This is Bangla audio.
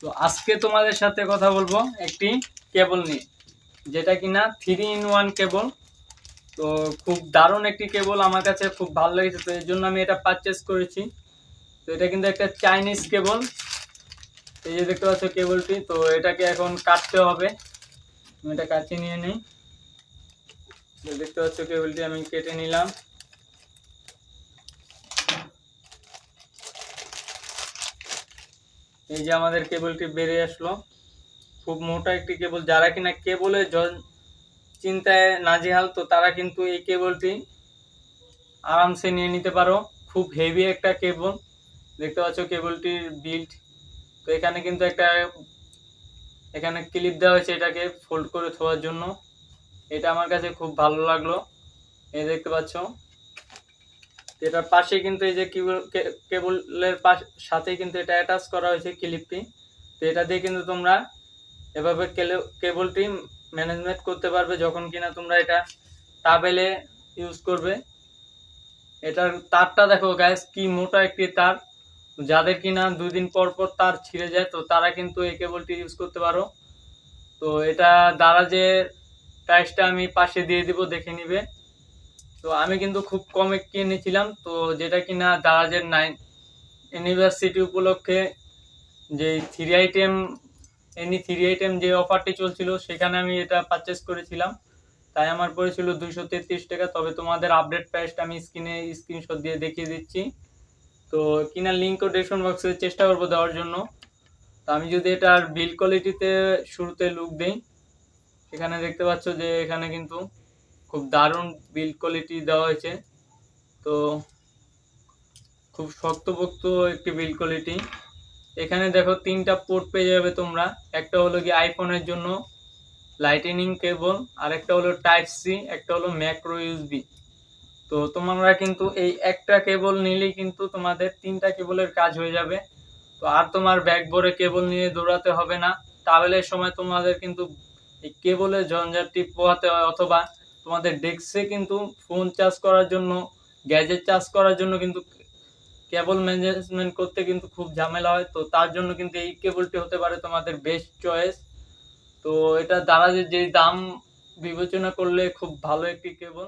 তো আজকে তোমাদের সাথে কথা বলবো একটি কেবল নিয়ে, যেটা কিনা 3-in-1 কেবল। তো খুব দারুণ একটি কেবল, আমার কাছে খুব ভালো লেগেছে, তো এর জন্য আমি এটা পারচেস করেছি। তো এটা কিন্তু একটা চাইনিজ কেবল। এই যে দেখতে পাচ্ছ কেবলটি, তো এটাকে এখন কাটতে হবে। আমি এটা কাছে নিয়ে নিই। দেখতে পাচ্ছ কেবলটি আমি কেটে নিলাম। এই যে আমাদের কেবলটি বেরিয়ে আসলো। খুব মোটা একটি কেবল, যারা কিনা কেবলের চিন্তায় নাজেহাল, তো তারা কিন্তু এই কেবলটি আরামসে নিয়ে নিতে পারো। খুব হেভি একটা কেবল, দেখতে পাচ্ছ কেবলটির বিল্ড। তো এখানে কিন্তু এখানে ক্লিপ দেওয়া হয়েছে এটাকে ফোল্ড করে থোয়ার জন্য। এটা আমার কাছে খুব ভালো লাগলো। এই দেখতে পাচ্ছ এটার পাশে কিন্তু এই যে কেবলের সাথে কিন্তু এটা অ্যাটাচ করা হয়েছে ক্লিপটি। তো এটা দিয়ে কিন্তু তোমরা এভাবে কেবলটি ম্যানেজমেন্ট করতে পারবে যখন কিনা তোমরা এটা টাবেলে ইউজ করবে। এটার তারটা দেখো গাইস, কি মোটা একটি তার। যাদের কিনা 2 দিন পর পর তার ছিঁড়ে যায়, তো তারা কিন্তু এই কেবলটি ইউজ করতে পারো। তো এটা দারাজের প্রাইসটা আমি পাশে দিয়ে দিব, দেখে নিবে। তো আমি কিন্তু খুব কমে কিনেছিলাম, তো যেটা কিনা দারাজের 9 ইউনিভার্সিটি উপলক্ষে যে 3 আইটেম যে অফারটি চলছিল, সেখানে আমি এটা পারচেস করেছিলাম। তাই আমার পড়েছিল 233 টাকা। তবে তোমাদের আপডেট প্রাইসটা আমি স্ক্রিনশট দিয়ে দেখিয়ে দিচ্ছি। তো কিনার লিঙ্কও ডেসক্রিপশন বক্সে চেষ্টা করবো দেওয়ার জন্য। তো আমি যদি এটার বিল্ড কোয়ালিটিতে শুরুতে লুক দিই, এখানে দেখতে পাচ্ছ যে এখানে কিন্তু খুব দারুণ বিল্ড কোয়ালিটি দেওয়া হয়েছে। তো খুব শক্তপোক্ত একটি বিল্ড কোয়ালিটি। এখানে দেখো 3টা পোর্ট পেয়ে যাবে তোমরা। একটা হলো কি আইফোনের জন্য লাইটনিং কেবল, আর একটা হলো টাইপ সি, একটা হলো ম্যাক্রো ইউএসবি। তো তোমরা কিন্তু এই একটা কেবল নিলেই কিন্তু তোমাদের 3টা কেবলের কাজ হয়ে যাবে। তো আর তোমার ব্যাগ ভরে কেবল নিয়ে দৌড়াতে হবে না। ট্রাভেলের সময় তোমাদের কিন্তু এই কেবলের ঝঞ্ঝাটটি পোহাতে হয়, অথবা তোমাদের ডেস্কে কিন্তু ফোন চার্জ করার জন্য, গ্যাজেট চার্জ করার জন্য কিন্তু কেবল ম্যানেজমেন্ট করতে কিন্তু খুব ঝামেলা হয়। তো তার জন্য কিন্তু এই কেবলটি হতে পারে তোমাদের বেস্ট চয়েস। তো এটা দ্বারা যে দাম বিবেচনা করলে খুব ভালো একটি কেবল।